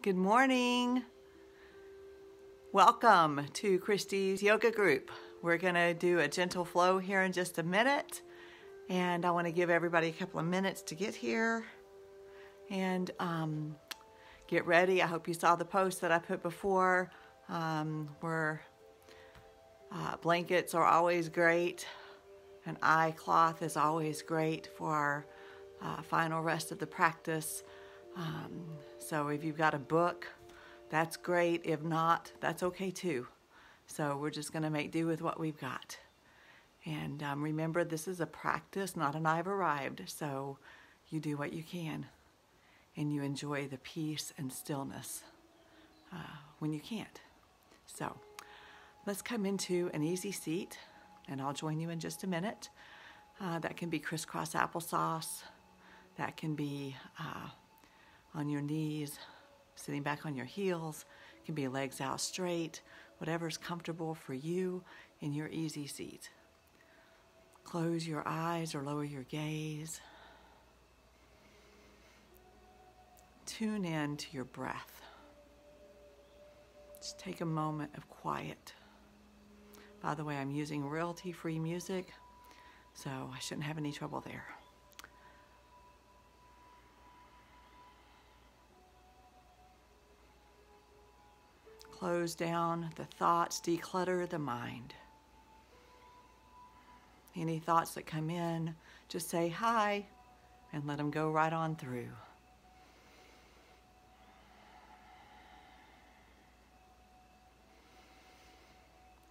Good morning. Welcome to Christy's yoga group. We're going to do a gentle flow here in just a minute, and I want to give everybody a couple of minutes to get here and get ready. I hope you saw the post that I put before where blankets are always great. An eye cloth is always great for our final rest of the practice. So if you've got a book, that's great. If not, that's okay too. So we're just going to make do with what we've got. And remember, this is a practice, not an I've arrived. So you do what you can, and you enjoy the peace and stillness when you can't. So let's come into an easy seat, and I'll join you in just a minute. That can be crisscross applesauce. That can be on your knees, sitting back on your heels. It can be legs out straight, whatever's comfortable for you in your easy seat. Close your eyes or lower your gaze. Tune in to your breath. Just take a moment of quiet. By the way, I'm using royalty-free music, so I shouldn't have any trouble there. Close down the thoughts, declutter the mind. Any thoughts that come in, just say hi and let them go right on through.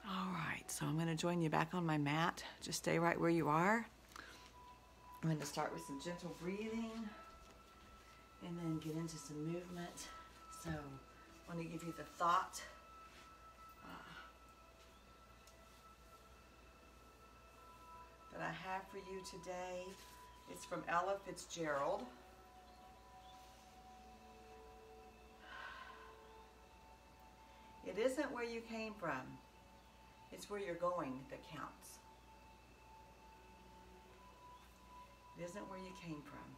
All right, so I'm going to join you back on my mat. Just stay right where you are. I'm going to start with some gentle breathing and then get into some movement. So I want to give you the thought that I have for you today. It's from Ella Fitzgerald. It isn't where you came from, it's where you're going that counts. It isn't where you came from,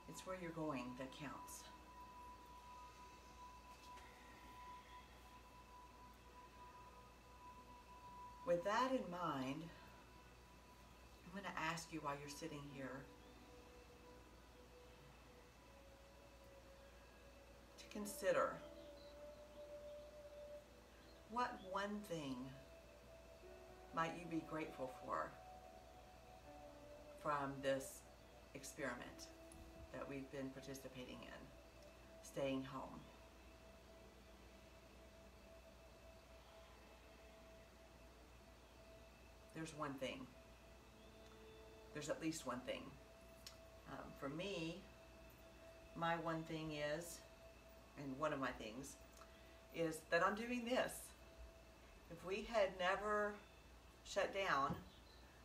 it's where you're going that counts. With that in mind, I'm going to ask you while you're sitting here to consider what one thing might you be grateful for from this experiment that we've been participating in, staying home. There's one thing. There's at least one thing. For me, my one thing is, and one of my things, is that I'm doing this. If we had never shut down,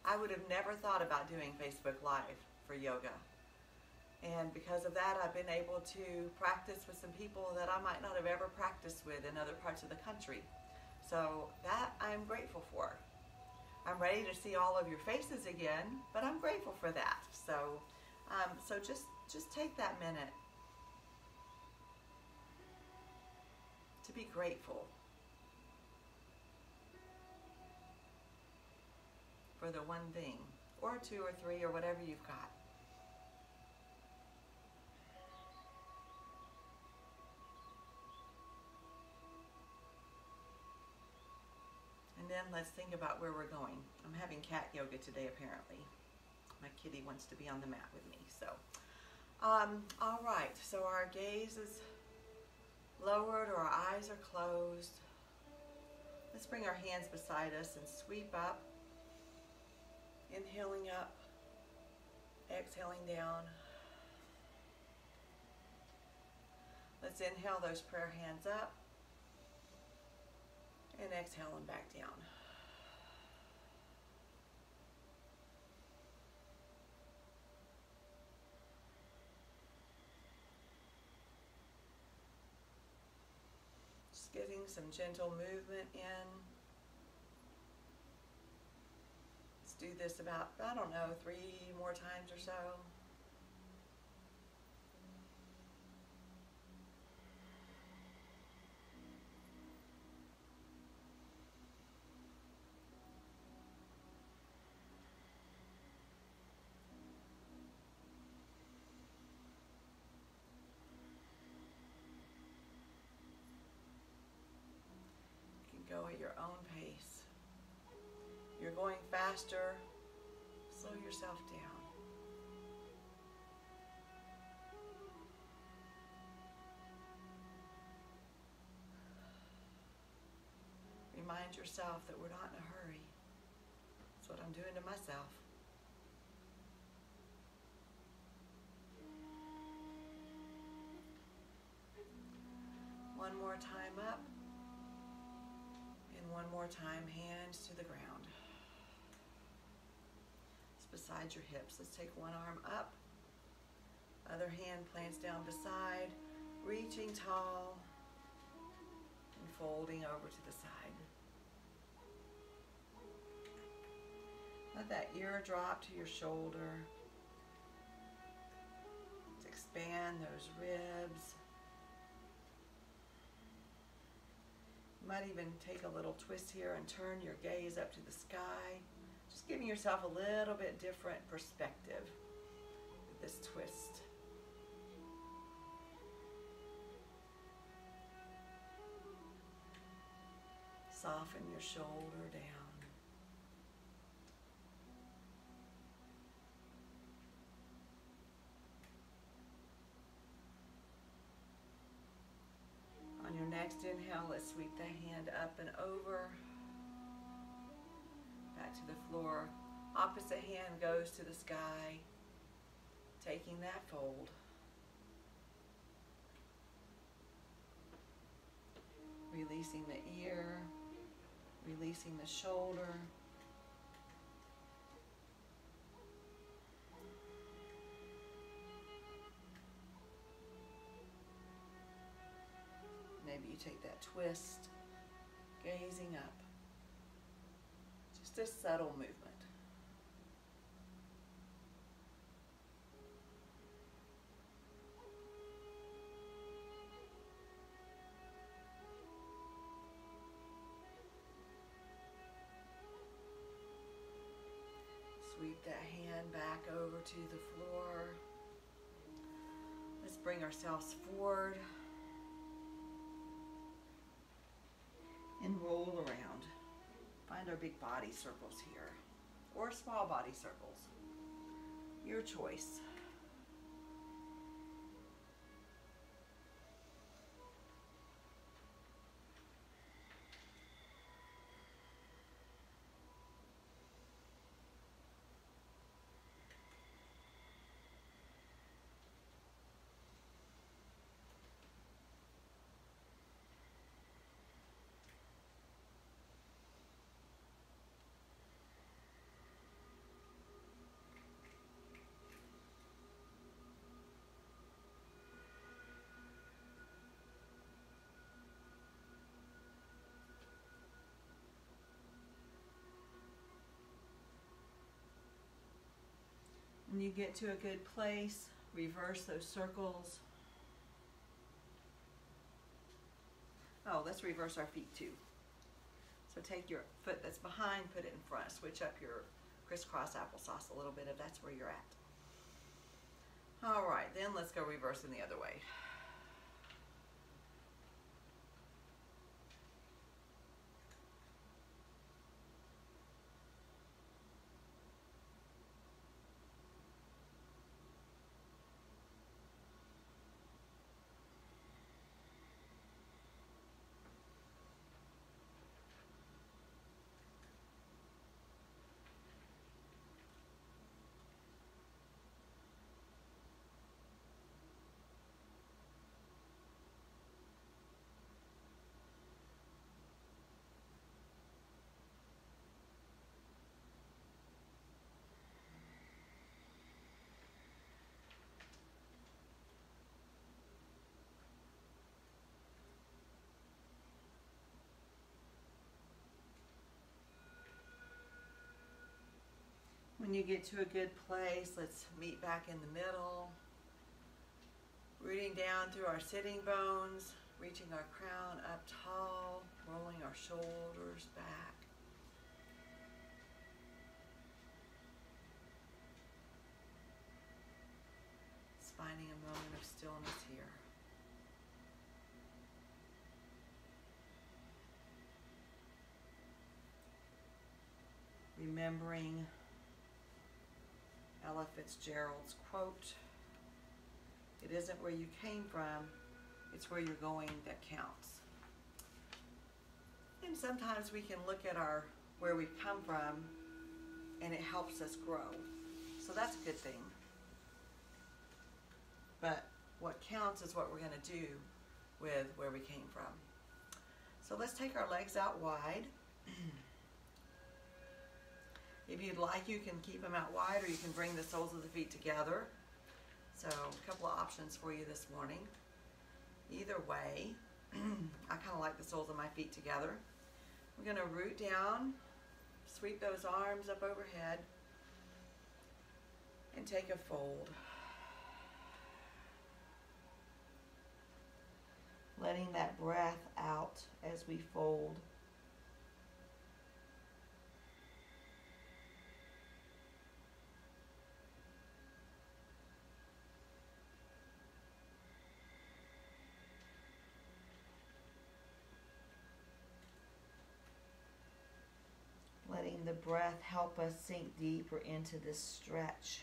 I would have never thought about doing Facebook Live for yoga. And because of that, I've been able to practice with some people that I might not have ever practiced with in other parts of the country. So that I'm grateful for. I'm ready to see all of your faces again, but I'm grateful for that. So, just take that minute to be grateful for the one thing, or two or three, or whatever you've got. And then let's think about where we're going. I'm having cat yoga today, apparently. My kitty wants to be on the mat with me. So, all right. So our gaze is lowered or our eyes are closed. Let's bring our hands beside us and sweep up. Inhaling up, exhaling down. Let's inhale those prayer hands up. And exhale them back down. Just getting some gentle movement in. Let's do this about, I don't know, 3 more times or so. faster, slow yourself down. Remind yourself that we're not in a hurry. That's what I'm doing to myself. One more time up, and one more time hands to the ground. It's beside your hips. Let's take one arm up, other hand plants down beside, reaching tall and folding over to the side. Let that ear drop to your shoulder. Let's expand those ribs. You might even take a little twist here and turn your gaze up to the sky. Just giving yourself a little bit different perspective with this twist. Soften your shoulder down. On your next inhale, let's sweep the hand up and over, back to the floor. Opposite hand goes to the sky, taking that fold. Releasing the ear, releasing the shoulder. Maybe you take that twist, gazing up. Just a subtle movement. Sweep that hand back over to the floor. Let's bring ourselves forward and roll around. Find our big body circles here, or small body circles. Your choice. When you get to a good place, reverse those circles. Oh, let's reverse our feet too. So take your foot that's behind, put it in front. Switch up your crisscross applesauce a little bit if that's where you're at. All right, then let's go reversing the other way. When you get to a good place, let's meet back in the middle. Rooting down through our sitting bones, reaching our crown up tall, rolling our shoulders back. Just finding a moment of stillness here. remembering Ella Fitzgerald's quote, "It isn't where you came from, it's where you're going that counts." And sometimes we can look at where we've come from and it helps us grow. So that's a good thing. But what counts is what we're going to do with where we came from. So let's take our legs out wide. If you'd like, you can keep them out wide, or you can bring the soles of the feet together. So a couple of options for you this morning. Either way, I kind of like the soles of my feet together. We're going to root down, sweep those arms up overhead, and take a fold. Letting that breath out as we fold. Letting the breath help us sink deeper into this stretch.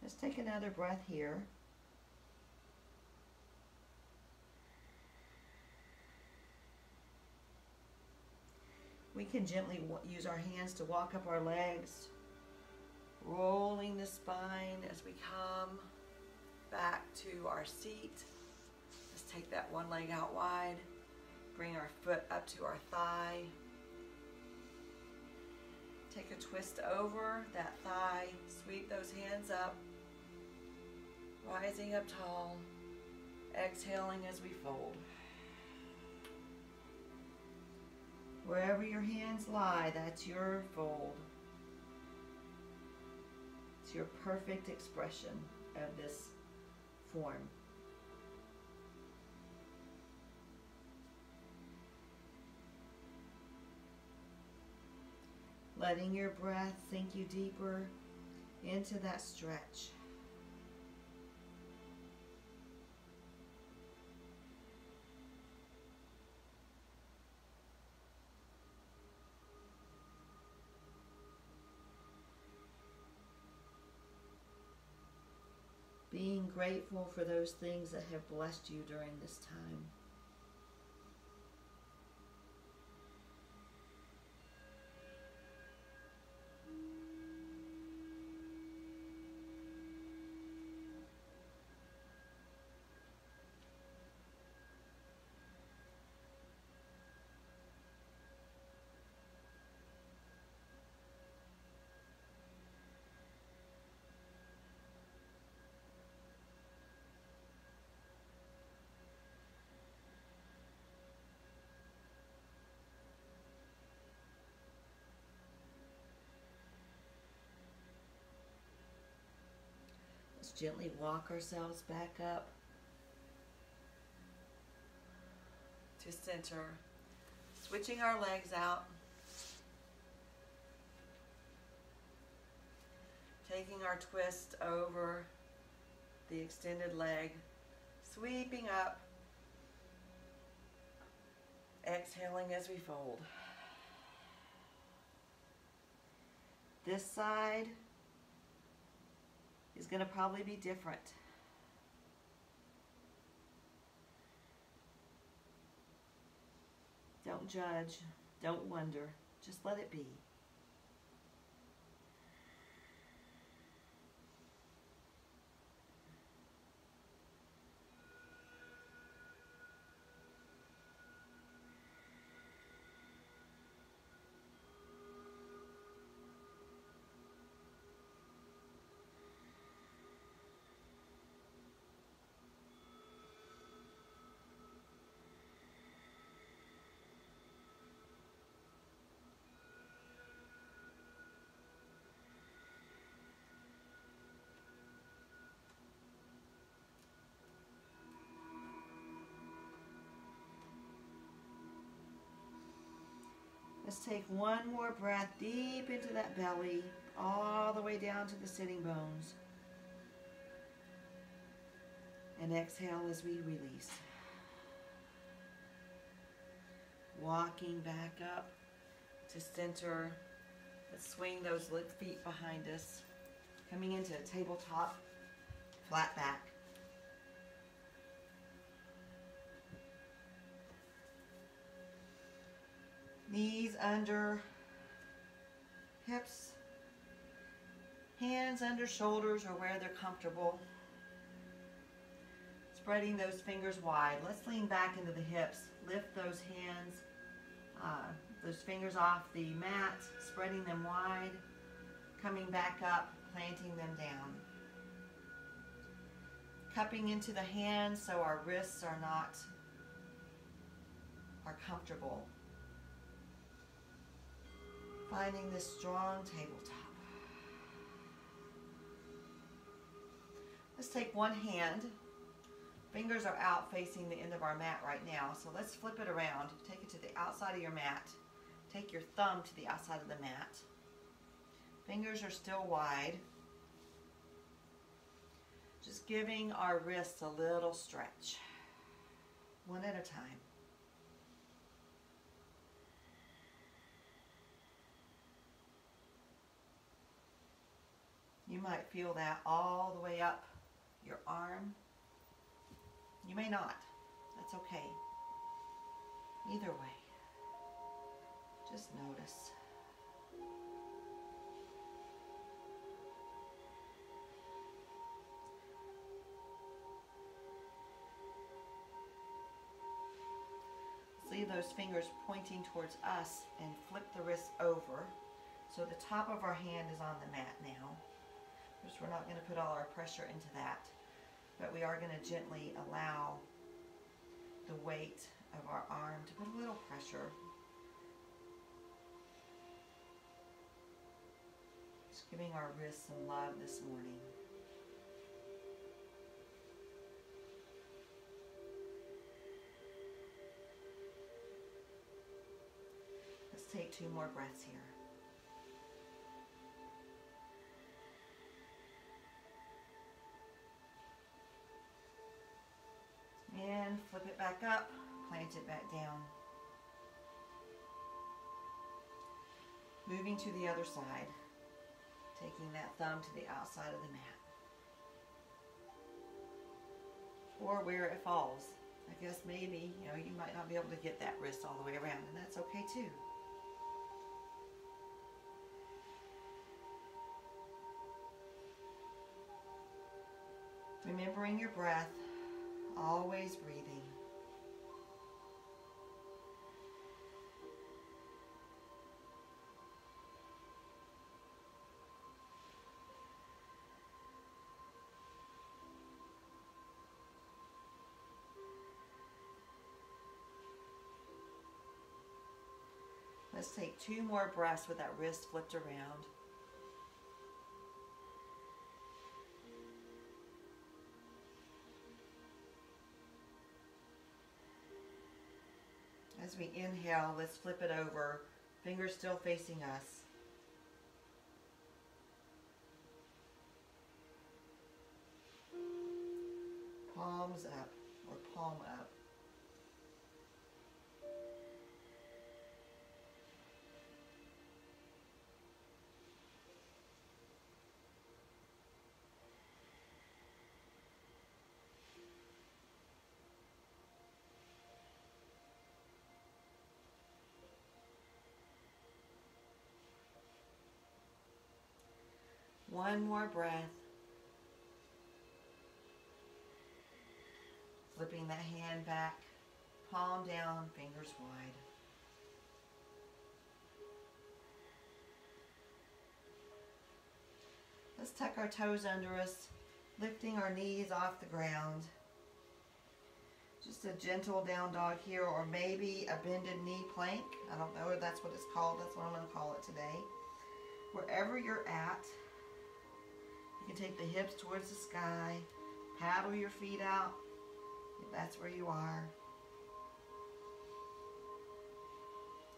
Let's take another breath here. We can gently use our hands to walk up our legs, rolling the spine as we come back to our seat. Let's take that one leg out wide, bring our foot up to our thigh. Take a twist over that thigh, sweep those hands up, rising up tall, exhaling as we fold. Wherever your hands lie, that's your fold. It's your perfect expression of this form. Letting your breath sink you deeper into that stretch. Being grateful for those things that have blessed you during this time. Let's gently walk ourselves back up to center, switching our legs out, taking our twist over the extended leg, sweeping up, exhaling as we fold. This side is going to probably be different. Don't judge, don't wonder, just let it be. Let's take one more breath deep into that belly, all the way down to the sitting bones. And exhale as we release. Walking back up to center. Let's swing those feet behind us. Coming into a tabletop, flat back. Knees under hips, hands under shoulders or where they're comfortable. Spreading those fingers wide. Let's lean back into the hips. Lift those hands, those fingers off the mat, spreading them wide, coming back up, planting them down. Cupping into the hands so our wrists are comfortable. Finding this strong tabletop. Let's take one hand. Fingers are out facing the end of our mat right now, so let's flip it around. Take it to the outside of your mat. Take your thumb to the outside of the mat. Fingers are still wide. Just giving our wrists a little stretch. One at a time. You might feel that all the way up your arm. You may not. That's okay. Either way, just notice. Leave those fingers pointing towards us and flip the wrists over. So the top of our hand is on the mat now. Just we're not going to put all our pressure into that, but we are going to gently allow the weight of our arm to put a little pressure. Just giving our wrists some love this morning. Let's take 2 more breaths here. And flip it back up, plant it back down. Moving to the other side, taking that thumb to the outside of the mat. Or where it falls. I guess maybe, you might not be able to get that wrist all the way around, and that's okay too. Remembering your breath. Always breathing. Let's take 2 more breaths with that wrist flipped around. As we inhale, let's flip it over, fingers still facing us. Palms up, or palm up. One more breath. Flipping that hand back, palm down, fingers wide. Let's tuck our toes under us, lifting our knees off the ground. Just a gentle down dog here, or maybe a bended knee plank. I don't know if that's what it's called. That's what I'm going to call it today. Wherever you're at, you can take the hips towards the sky, paddle your feet out if that's where you are.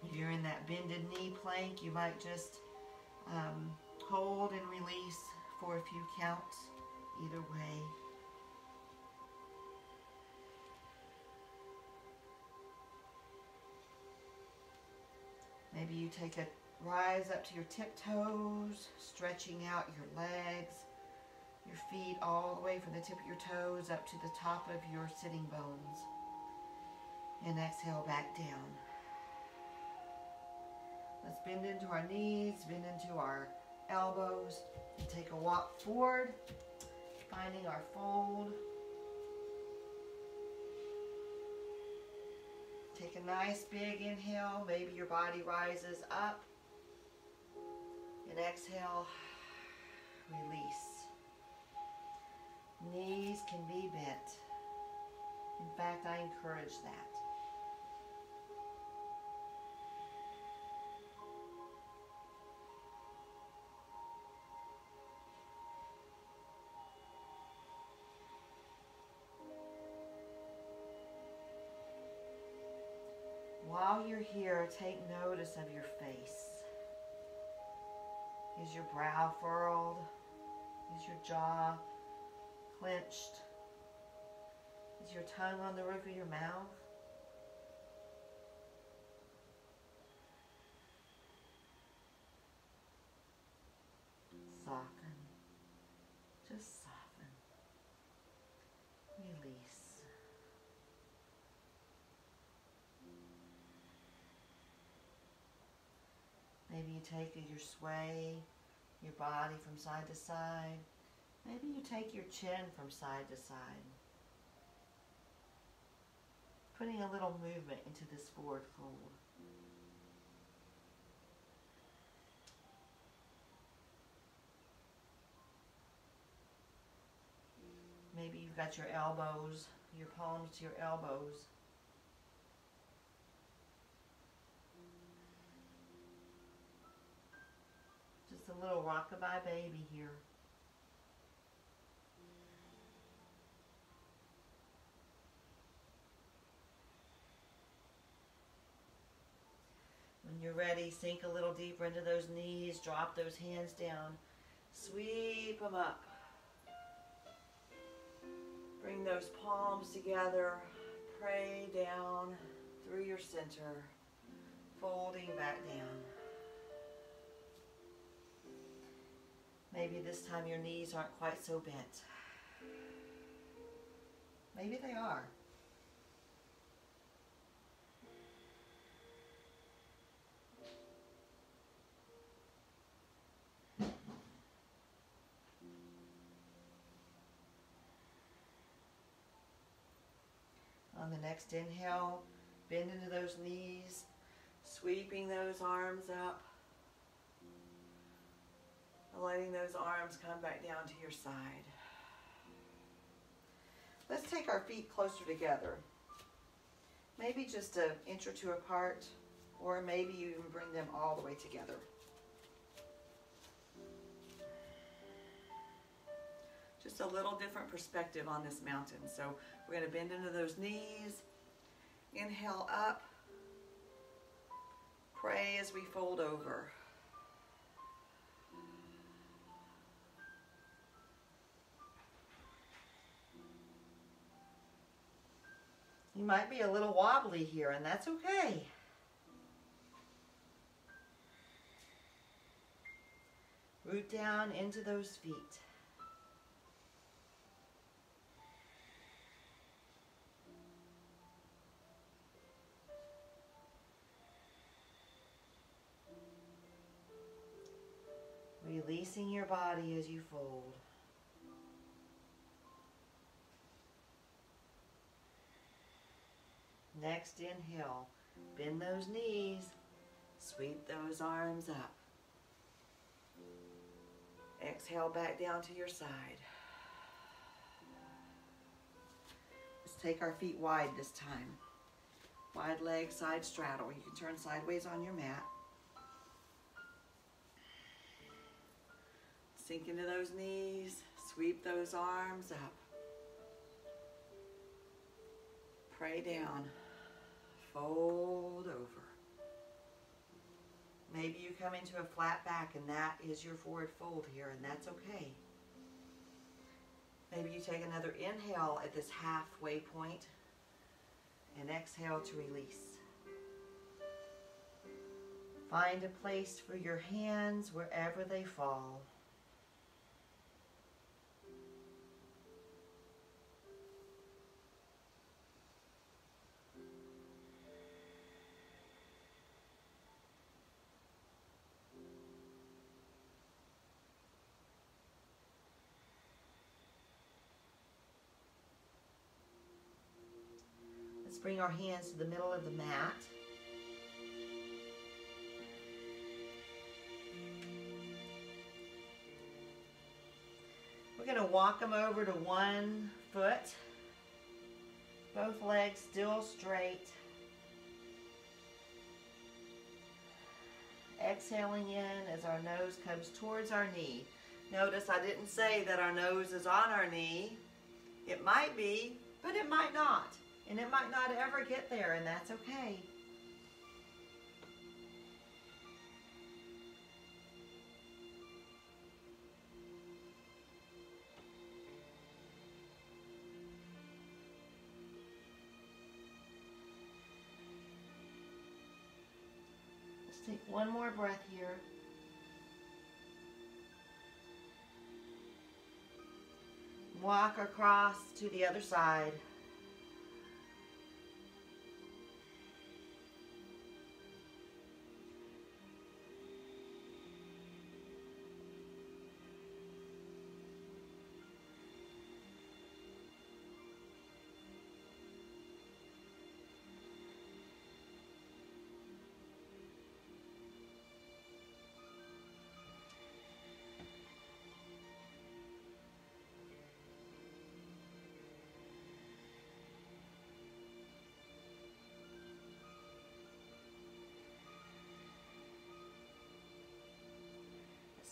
If you're in that bended knee plank, you might just hold and release for a few counts, either way. Maybe you take a rise up to your tiptoes, stretching out your legs, your feet all the way from the tip of your toes up to the top of your sitting bones. And exhale back down. Let's bend into our knees, bend into our elbows, and take a walk forward, finding our fold. Take a nice big inhale. Maybe your body rises up. And exhale, release. Knees can be bent. In fact, I encourage that. While you're here, take notice of your face. Is your brow furrowed? Is your jaw clenched? Is your tongue on the roof of your mouth? Soften. Just soften. Release. Maybe you take your sway, your body from side to side. Maybe you take your chin from side to side. Putting a little movement into this forward fold. Maybe you've got your elbows, your palms to your elbows. Just a little rockabye baby here. When you're ready, sink a little deeper into those knees, drop those hands down, sweep them up. Bring those palms together, pray down through your center, folding back down. Maybe this time your knees aren't quite so bent. Maybe they are. On the next inhale, bend into those knees, sweeping those arms up, and letting those arms come back down to your side. Let's take our feet closer together. Maybe just an inch or two apart, or maybe you even bring them all the way together. Just a little different perspective on this mountain. So we're going to bend into those knees, inhale up, pray as we fold over. You might be a little wobbly here, and that's okay. Root down into those feet. Releasing your body as you fold. Next inhale, bend those knees, sweep those arms up. Exhale back down to your side. Let's take our feet wide this time. Wide leg, side straddle. You can turn sideways on your mat. Sink into those knees, sweep those arms up. Pray down, fold over. Maybe you come into a flat back and that is your forward fold here, and that's okay. Maybe you take another inhale at this halfway point and exhale to release. Find a place for your hands wherever they fall. Let's bring our hands to the middle of the mat. We're going to walk them over to one foot. Both legs still straight. Exhaling in as our nose comes towards our knee. Notice I didn't say that our nose is on our knee. It might be, but it might not. And it might not ever get there, and that's okay. Let's take one more breath here. Walk across to the other side.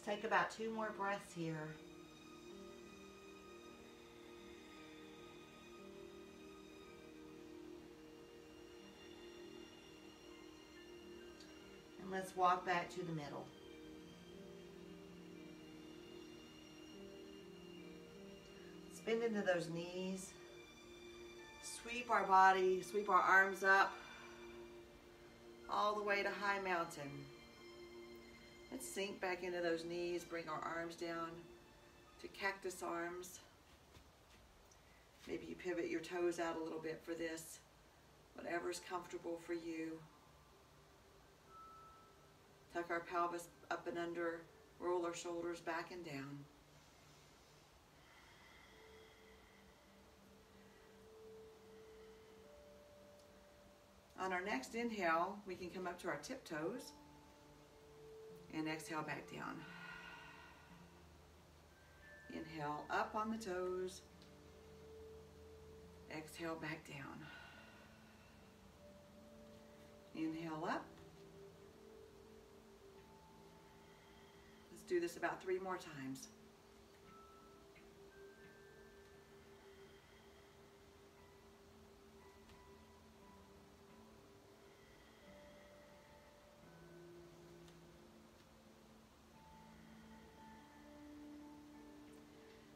Take about 2 more breaths here. And let's walk back to the middle. Bend into those knees. Sweep our body, sweep our arms up all the way to high mountain. Let's sink back into those knees, bring our arms down to cactus arms. Maybe you pivot your toes out a little bit for this, whatever's comfortable for you. Tuck our pelvis up and under, roll our shoulders back and down. On our next inhale, we can come up to our tiptoes and exhale back down. Inhale up on the toes, exhale back down. Inhale up. Let's do this about 3 more times.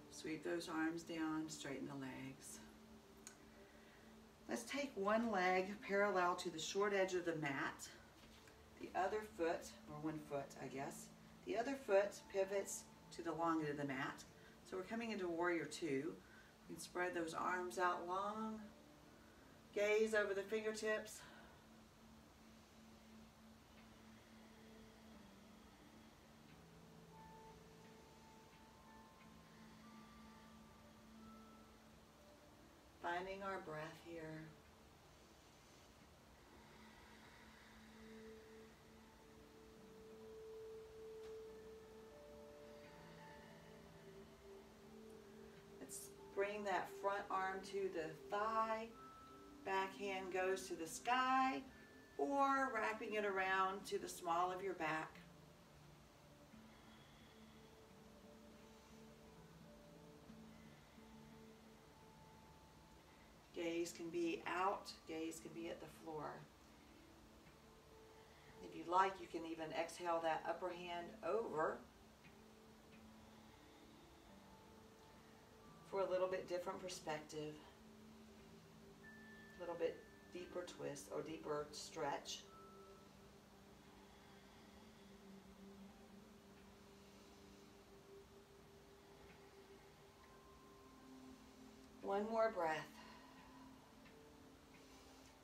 Sweep those arms down, straighten the legs. Let's take one leg parallel to the short edge of the mat. The other foot, or 1 foot, I guess. The other foot pivots to the long end of the mat. So we're coming into Warrior 2. You can spread those arms out long. Gaze over the fingertips. Finding our breath here. Let's bring that front arm to the thigh. Back hand goes to the sky, or wrapping it around to the small of your back. Gaze can be out, gaze can be at the floor. If you'd like, you can even exhale that upper hand over for a little bit different perspective, a little bit deeper twist or deeper stretch. One more breath.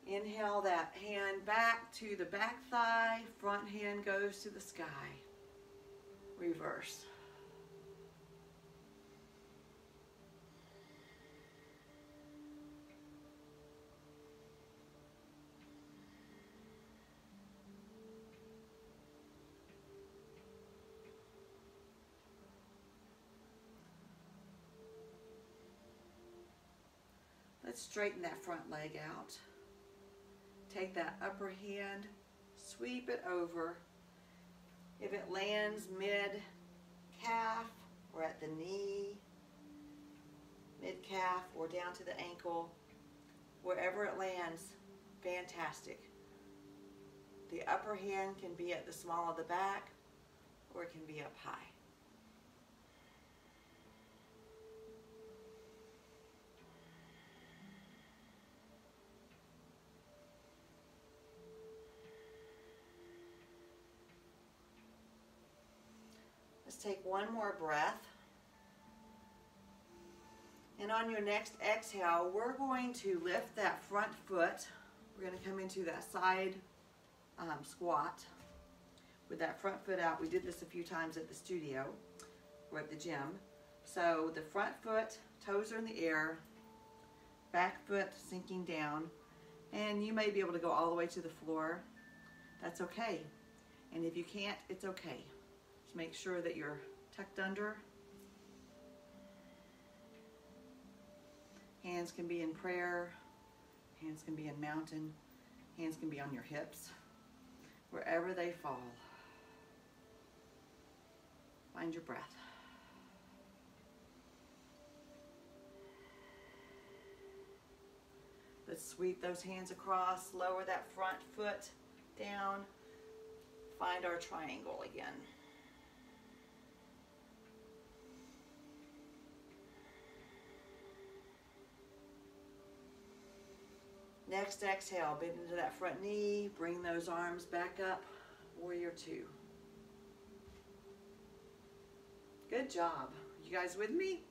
Inhale that hand back to the back thigh, front hand goes to the sky. Reverse. Let's straighten that front leg out. Take that upper hand, sweep it over. If it lands mid-calf or at the knee, mid-calf or down to the ankle, wherever it lands, fantastic. The upper hand can be at the small of the back or it can be up high. Take one more breath. And on your next exhale, we're going to lift that front foot. We're going to come into that side squat with that front foot out. We did this a few times at the studio or at the gym. So the front foot, toes are in the air, back foot sinking down, and you may be able to go all the way to the floor. That's okay. And if you can't, it's okay. Make sure that you're tucked under. Hands can be in prayer, hands can be in mountain, hands can be on your hips, wherever they fall. Find your breath. Let's sweep those hands across, lower that front foot down, find our triangle again. Next exhale, bend into that front knee, bring those arms back up, warrior two. Good job. You guys with me?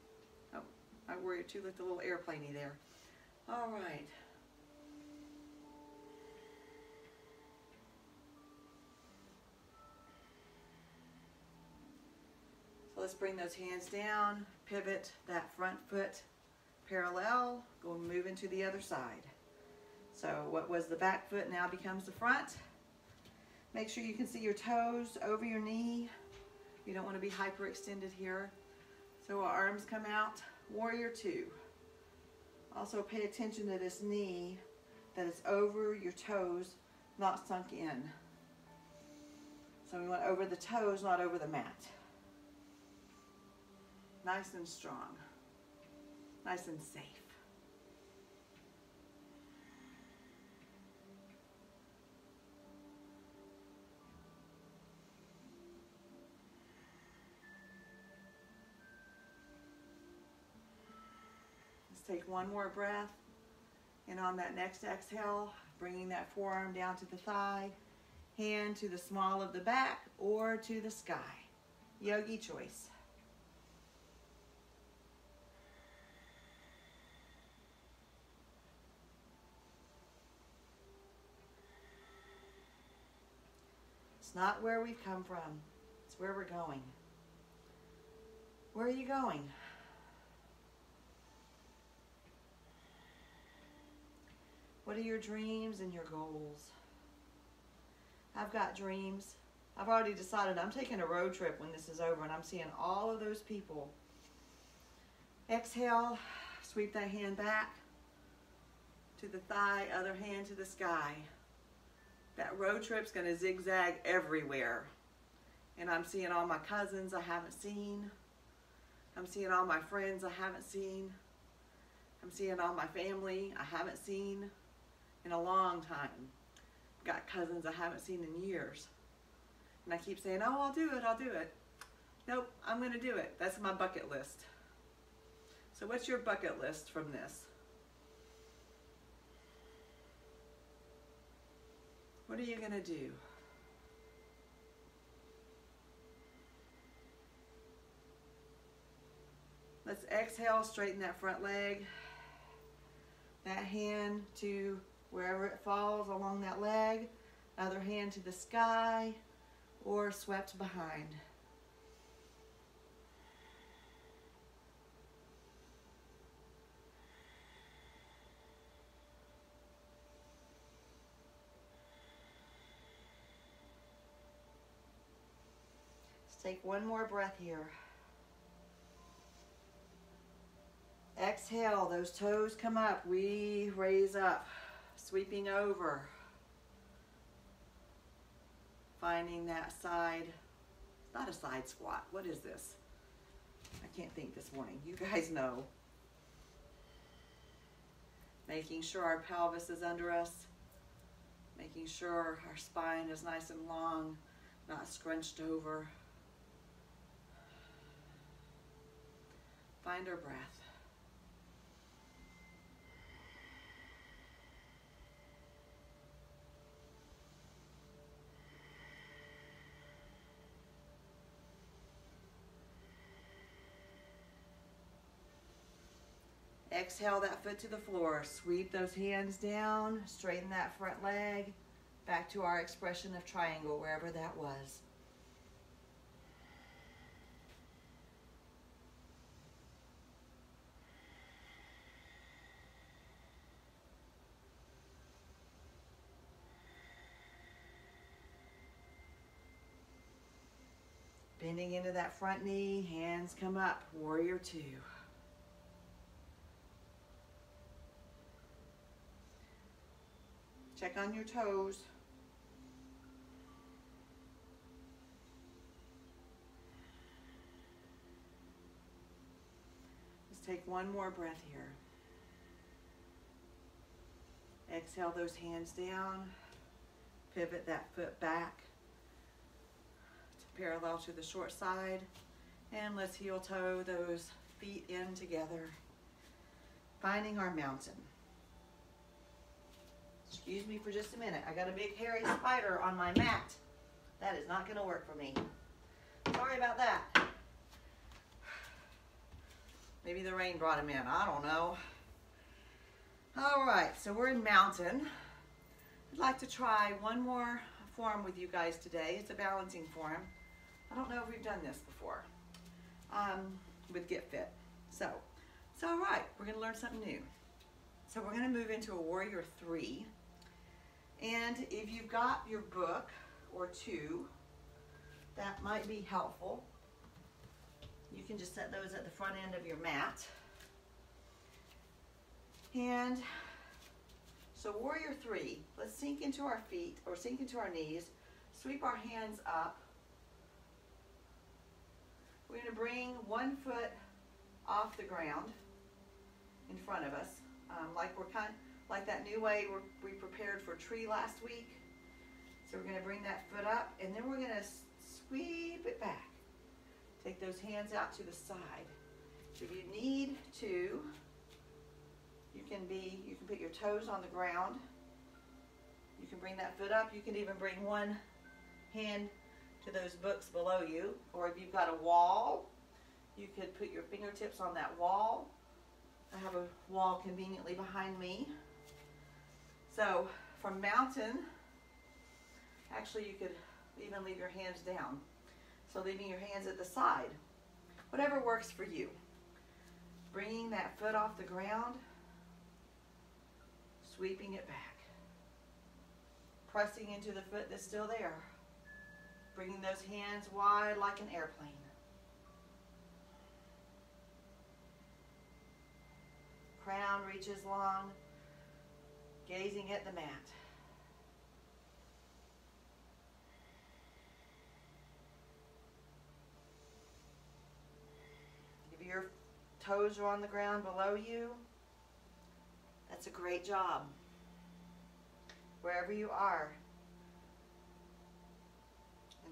Oh, my warrior two looked a little airplane-y there. All right. So let's bring those hands down, pivot that front foot parallel, go and move into the other side. So what was the back foot now becomes the front. Make sure you can see your toes over your knee. You don't want to be hyperextended here. So our arms come out, warrior two. Also pay attention to this knee that is over your toes, not sunk in. So we want over the toes, not over the mat. Nice and strong, nice and safe. Take one more breath, and on that next exhale, bringing that forearm down to the thigh, hand to the small of the back or to the sky. Yogi choice. It's not where we've come from, it's where we're going. Where are you going? What are your dreams and your goals? I've got dreams. I've already decided I'm taking a road trip when this is over, and I'm seeing all of those people. Exhale, sweep that hand back to the thigh, other hand to the sky. That road trip's gonna zigzag everywhere. And I'm seeing all my cousins I haven't seen. I'm seeing all my friends I haven't seen. I'm seeing all my family I haven't seen in a long time. got cousins I haven't seen in years. And I keep saying, oh, I'll do it, I'll do it. Nope, I'm gonna do it. That's my bucket list. So what's your bucket list from this? What are you gonna do? Let's exhale, straighten that front leg. That hand to wherever it falls along that leg. Other hand to the sky or swept behind. Let's take one more breath here. Exhale, those toes come up, we raise up, sweeping over. Finding that side, it's not a side squat, what is this? I can't think this morning, you guys know. Making sure our pelvis is under us, making sure our spine is nice and long, not scrunched over. Find our breath. Exhale that foot to the floor. Sweep those hands down. Straighten that front leg. Back to our expression of triangle, wherever that was. Bending into that front knee. Hands come up. Warrior two. Check on your toes. Let's take one more breath here. Exhale those hands down. Pivot that foot back to parallel to the short side. And let's heel toe those feet in together. Finding our mountain. Excuse me for just a minute. I got a big hairy spider on my mat. That is not going to work for me. Sorry about that. Maybe the rain brought him in. I don't know. All right, so we're in mountain. I'd like to try one more form with you guys today. It's a balancing form. I don't know if we've done this before with Get Fit. So it's all right. We're going to learn something new. So we're going to move into a warrior three. And if you've got your book or two, that might be helpful. You can just set those at the front end of your mat. And so warrior three, let's sink into our feet or sink into our knees, sweep our hands up. We're going to bring one foot off the ground in front of us, like that new way we prepared for tree last week. So we're going to bring that foot up, and then we're going to sweep it back. Take those hands out to the side. If you need to, you can put your toes on the ground. You can bring that foot up. You can even bring one hand to those books below you, or if you've got a wall, you could put your fingertips on that wall. I have a wall conveniently behind me. So from mountain, actually you could even leave your hands down. So leaving your hands at the side, whatever works for you. Bringing that foot off the ground, sweeping it back. Pressing into the foot that's still there. Bringing those hands wide like an airplane. Crown reaches long, gazing at the mat. If your toes are on the ground below you, that's a great job. Wherever you are,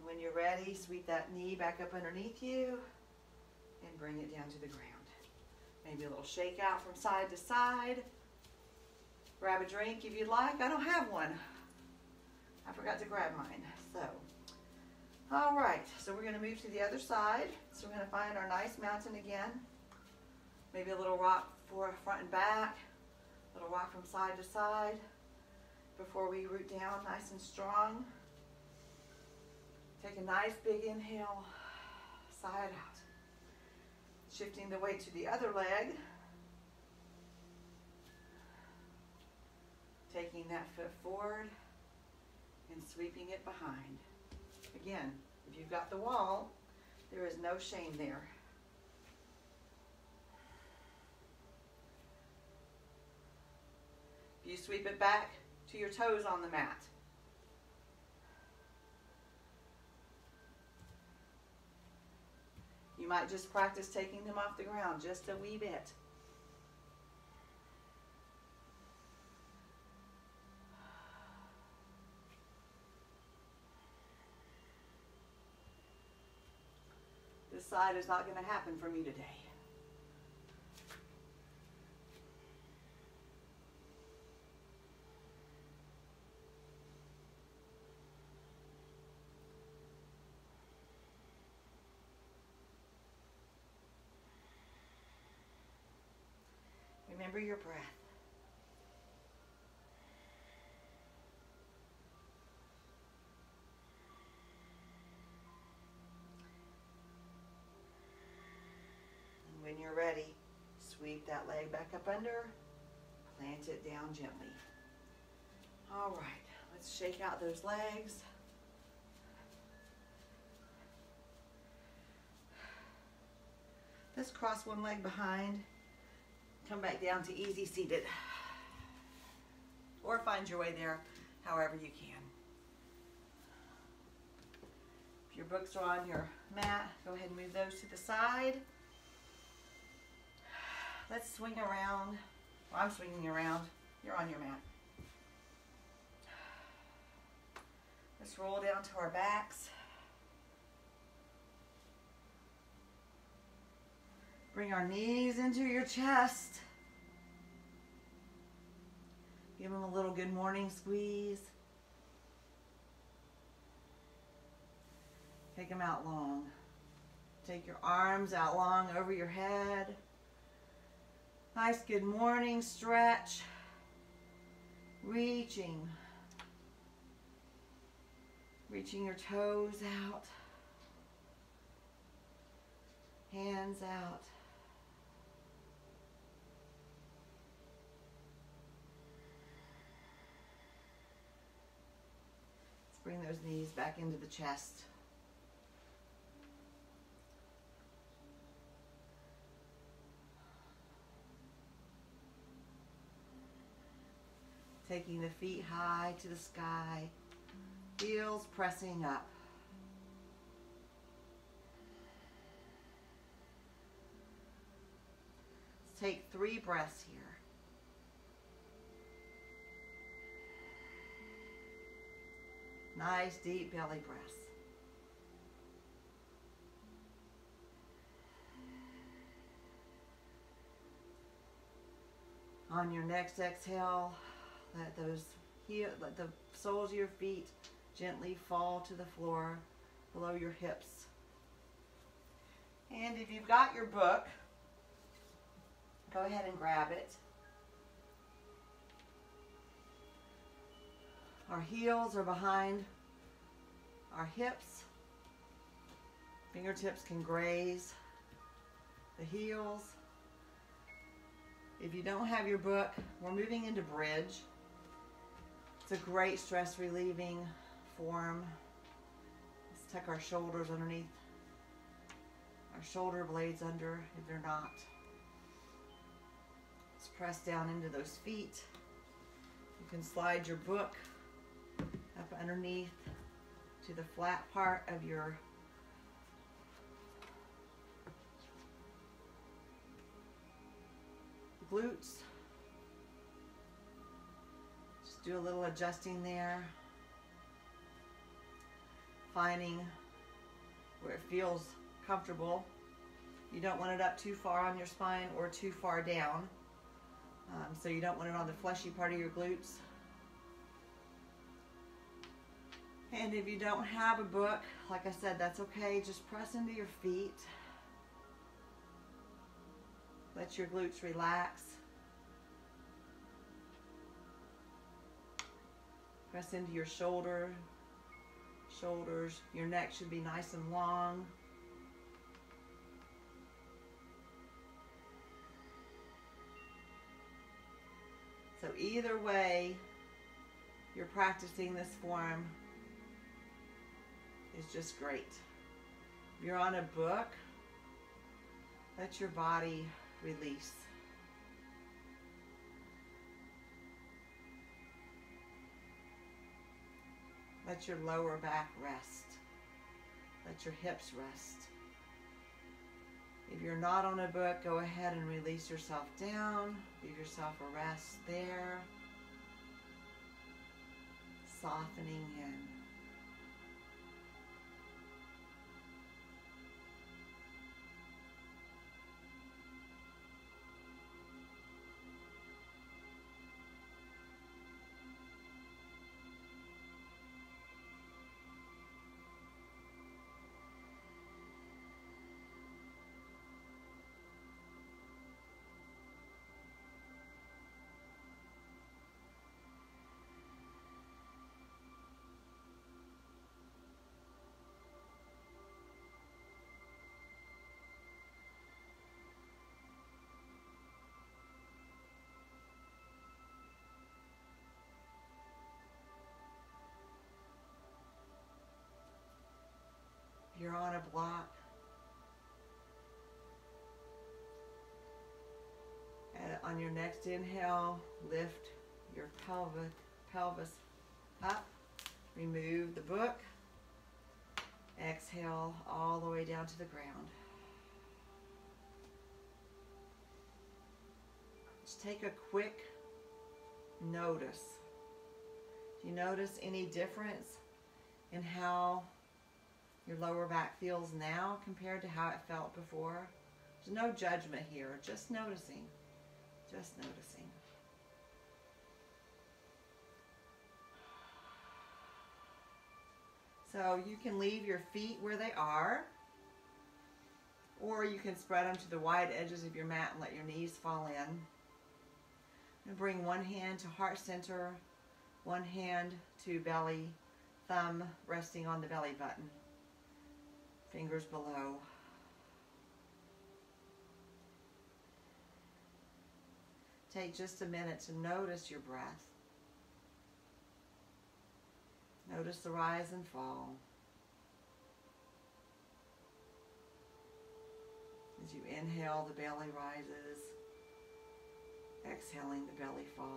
And when you're ready, sweep that knee back up underneath you and bring it down to the ground. Maybe a little shake out from side to side. Grab a drink if you'd like. I don't have one. I forgot to grab mine. So, all right. So we're going to move to the other side. So we're going to find our nice mountain again. Maybe a little rock for front and back. A little rock from side to side. Before we root down nice and strong. Take a nice big inhale. Sigh it out. Shifting the weight to the other leg. Taking that foot forward and sweeping it behind. Again, if you've got the wall, there is no shame there. You sweep it back to your toes on the mat. You might just practice taking them off the ground just a wee bit. This side is not going to happen for me today. Remember your breath. And when you're ready, sweep that leg back up under, plant it down gently. All right, let's shake out those legs. Let's cross one leg behind. Come back down to easy seated. Or find your way there however you can. If your books are on your mat, go ahead and move those to the side. Let's swing around. Well, I'm swinging around. You're on your mat. Let's roll down to our backs. Bring our knees into your chest. Give them a little good morning squeeze. Take them out long. Take your arms out long over your head. Nice good morning stretch. Reaching your toes out. Hands out. Bring those knees back into the chest. Taking the feet high to the sky, heels pressing up. Let's take 3 breaths here. Nice deep belly breaths. On your next exhale, let the soles of your feet gently fall to the floor below your hips. And if you've got your book, go ahead and grab it. Our heels are behind our hips. Fingertips can graze the heels. If you don't have your book, we're moving into bridge. It's a great stress relieving form. Let's tuck our shoulders underneath, our shoulder blades under if they're not. Let's press down into those feet. You can slide your book up underneath to the flat part of your glutes. Just do a little adjusting there. finding where it feels comfortable. You don't want it up too far on your spine or too far down. So you don't want it on the fleshy part of your glutes. And if you don't have a book, like I said, that's okay. Just press into your feet. Let your glutes relax. Press into your shoulders. Your neck should be nice and long. So either way you're practicing this form is just great. If you're on a book, let your body release. Let your lower back rest. Let your hips rest. If you're not on a book, go ahead and release yourself down. Give yourself a rest there. Softening in. You're on a block. And on your next inhale, lift your pelvis up. Remove the book. Exhale all the way down to the ground. Just take a quick notice. Do you notice any difference in how your lower back feels now compared to how it felt before? There's no judgment here, just noticing. Just noticing. So you can leave your feet where they are, or you can spread them to the wide edges of your mat and let your knees fall in. And bring one hand to heart center, one hand to belly, thumb resting on the belly button. Fingers below. Take just a minute to notice your breath. Notice the rise and fall. As you inhale, the belly rises. Exhaling, the belly falls.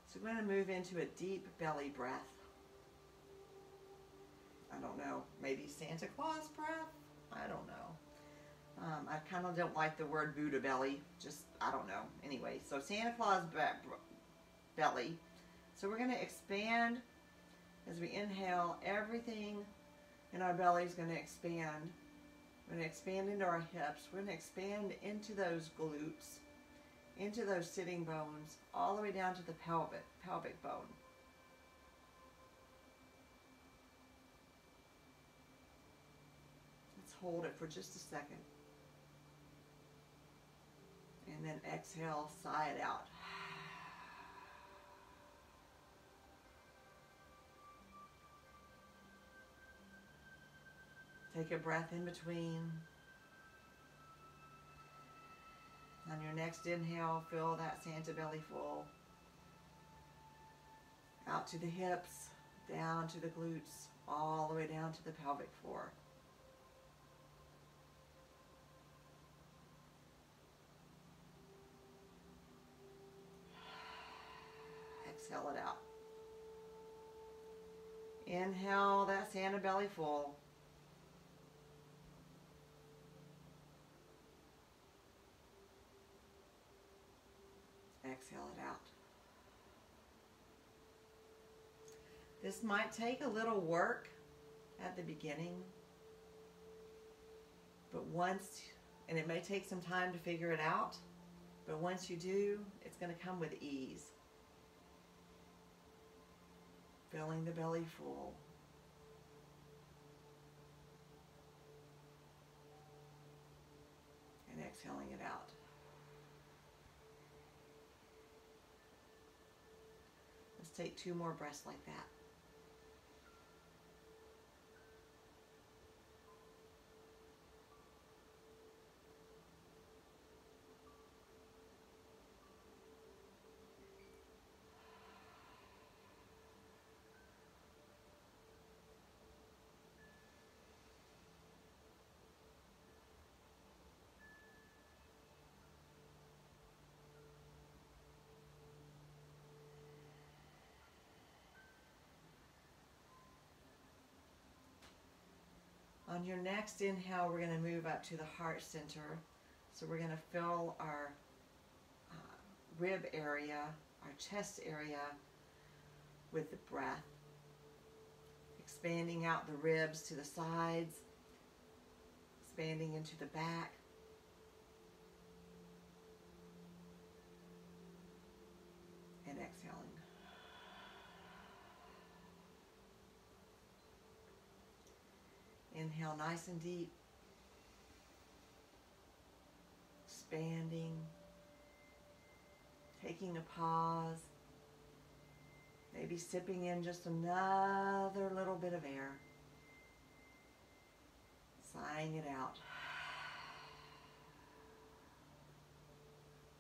So we're going to move into a deep belly breath. I don't know, maybe Santa Claus breath? I don't know. I kind of don't like the word Buddha belly. Just, I don't know. Anyway, so Santa Claus belly. So we're going to expand as we inhale. Everything in our belly is going to expand. We're going to expand into our hips. We're going to expand into those glutes, into those sitting bones, all the way down to the pelvic bone. Let's hold it for just a second. And then exhale, sigh it out. Take a breath in between. On your next inhale, fill that Santa belly full. Out to the hips, down to the glutes, all the way down to the pelvic floor. Exhale it out. Inhale that Santa belly full. exhale it out. This might take a little work at the beginning, but and it may take some time to figure it out, but once you do, it's going to come with ease. Filling the belly full. And exhaling it out. Let's take 2 more breaths like that. On your next inhale, we're going to move up to the heart center. So we're going to fill our rib area, our chest area with the breath. Expanding out the ribs to the sides, expanding into the back. And exhaling. Inhale nice and deep, expanding, taking a pause, maybe sipping in just another little bit of air, sighing it out.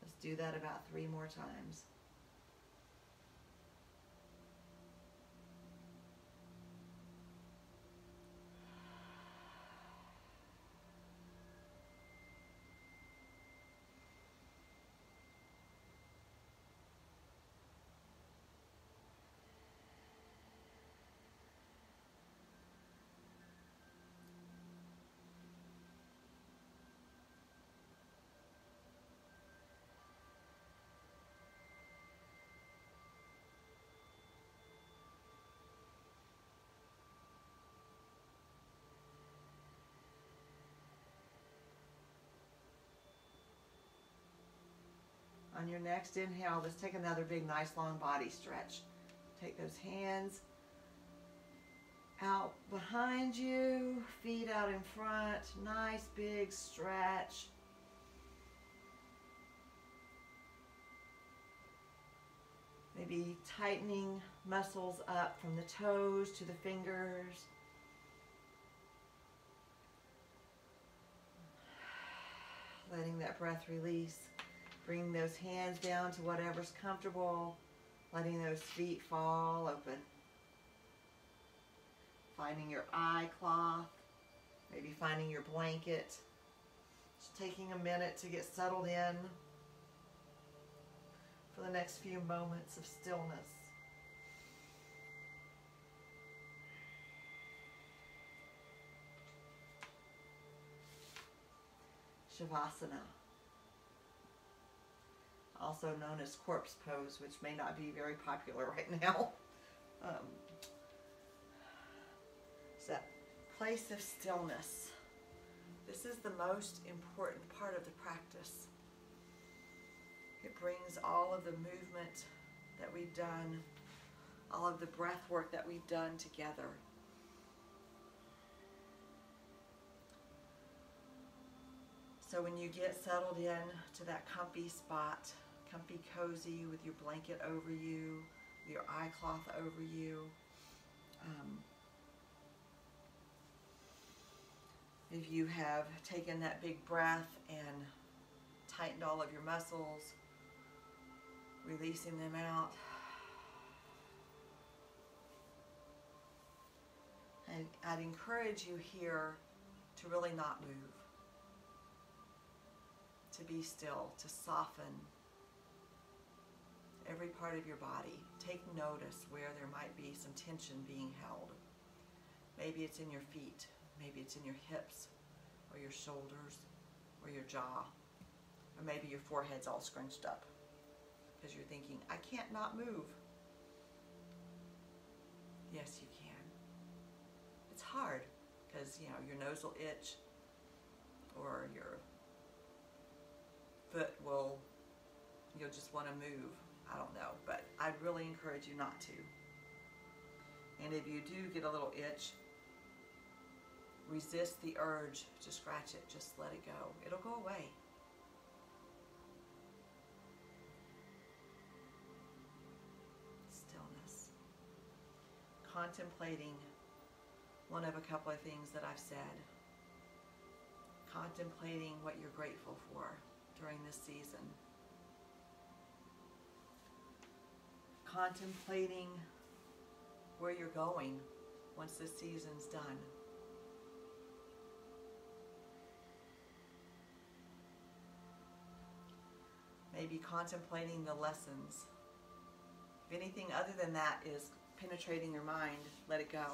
Let's do that about 3 more times. On your next inhale, let's take another big, nice, long body stretch. Take those hands out behind you, feet out in front, nice, big stretch. Maybe tightening muscles up from the toes to the fingers. Letting that breath release. Bring those hands down to whatever's comfortable. Letting those feet fall open. Finding your eye cloth. Maybe finding your blanket. Just taking a minute to get settled in for the next few moments of stillness. Shavasana, also known as corpse pose, which may not be very popular right now. It's that place of stillness. This is the most important part of the practice. It brings all of the movement that we've done, all of the breath work that we've done together. So when you get settled in to that comfy spot, comfy cozy with your blanket over you, your eye cloth over you, if you have taken that big breath and tightened all of your muscles, releasing them out, and I'd encourage you here to really not move. To be still, to soften every part of your body. Take notice where there might be some tension being held. Maybe it's in your feet, maybe it's in your hips, or your shoulders, or your jaw, or maybe your forehead's all scrunched up. because you're thinking, I can't not move. Yes, you can. It's hard because, you know, your nose will itch or your foot will, you'll just want to move. I don't know, but I'd really encourage you not to. And if you do get a little itch, resist the urge to scratch it. Just let it go. It'll go away. Stillness. Contemplating one of a couple of things that I've said. Contemplating what you're grateful for during this season. Contemplating where you're going once this season's done. Maybe contemplating the lessons. If anything other than that is penetrating your mind, let it go.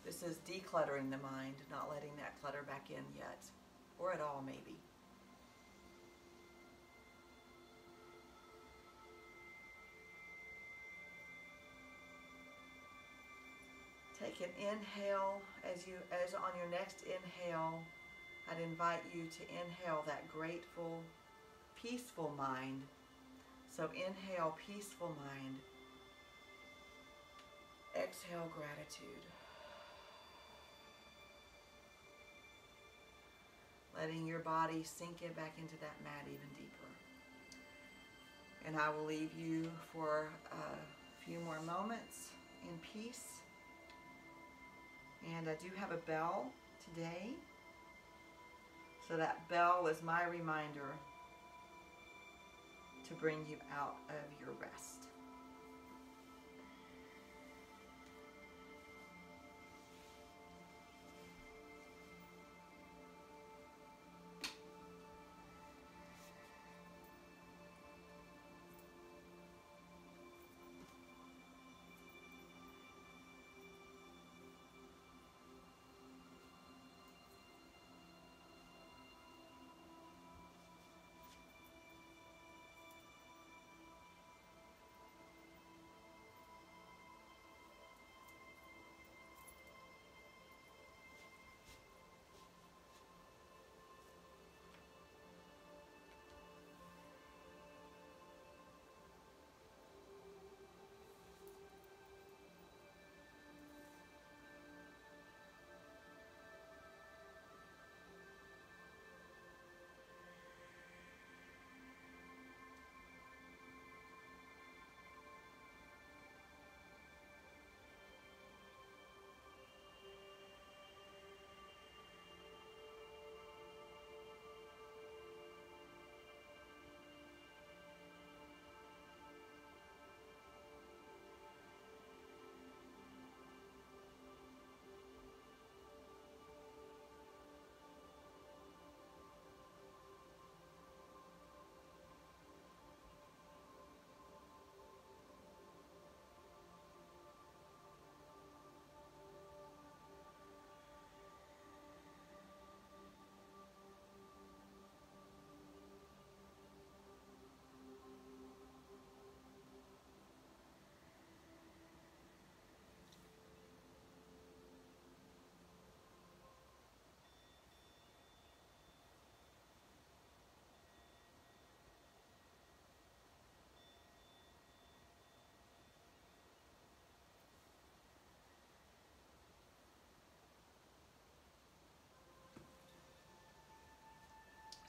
This is decluttering the mind, not letting that clutter back in yet, or at all maybe. Take an inhale. As on your next inhale, I'd invite you to inhale that grateful, peaceful mind. So inhale, peaceful mind. Exhale, gratitude. Letting your body sink it back into that mat even deeper. And I will leave you for a few more moments in peace. And I do have a bell today. So that bell was my reminder to bring you out of your rest.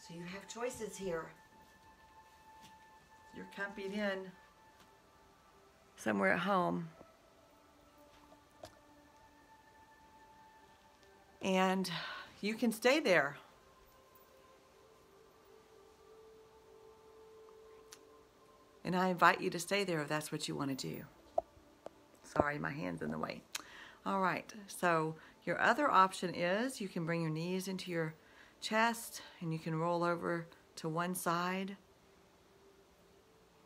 So you have choices here. You're comfied in somewhere at home. And you can stay there. And I invite you to stay there if that's what you want to do. Sorry, my hand's in the way. All right, so your other option is you can bring your knees into your chest and you can roll over to one side.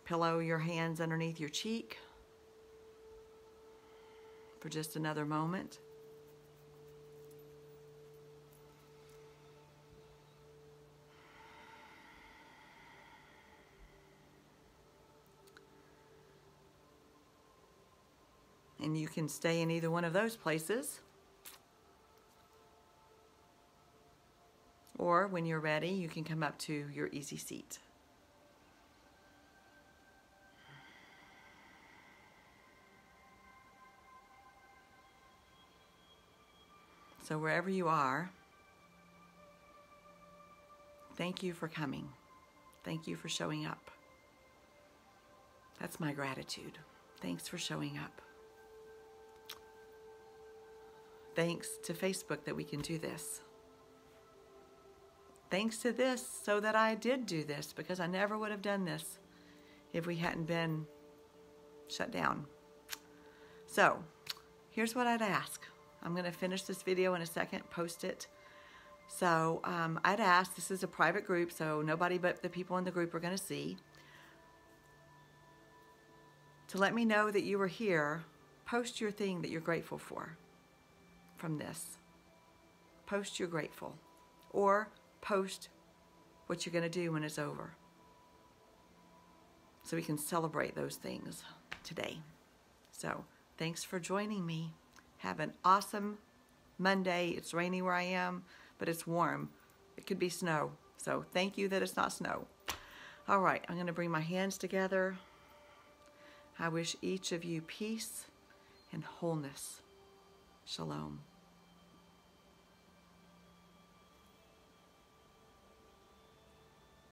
Pillow your hands underneath your cheek for just another moment. and you can stay in either one of those places. Or when you're ready, you can come up to your easy seat. So wherever you are, thank you for coming. Thank you for showing up. That's my gratitude. Thanks for showing up. Thanks to Facebook that we can do this. Thanks to this so that I did do this, because I never would have done this if we hadn't been shut down. So here's what I'd ask. I'm going to finish this video in a second, post it. So I'd ask, this is a private group, so nobody but the people in the group are going to see, to let me know that you were here. Post your thing that you're grateful for from this. Post you're grateful. Or post what you're going to do when it's over, so we can celebrate those things today. So thanks for joining me. Have an awesome Monday. It's rainy where I am, but it's warm. It could be snow, so thank you that it's not snow. All right, I'm going to bring my hands together. I wish each of you peace and wholeness. Shalom.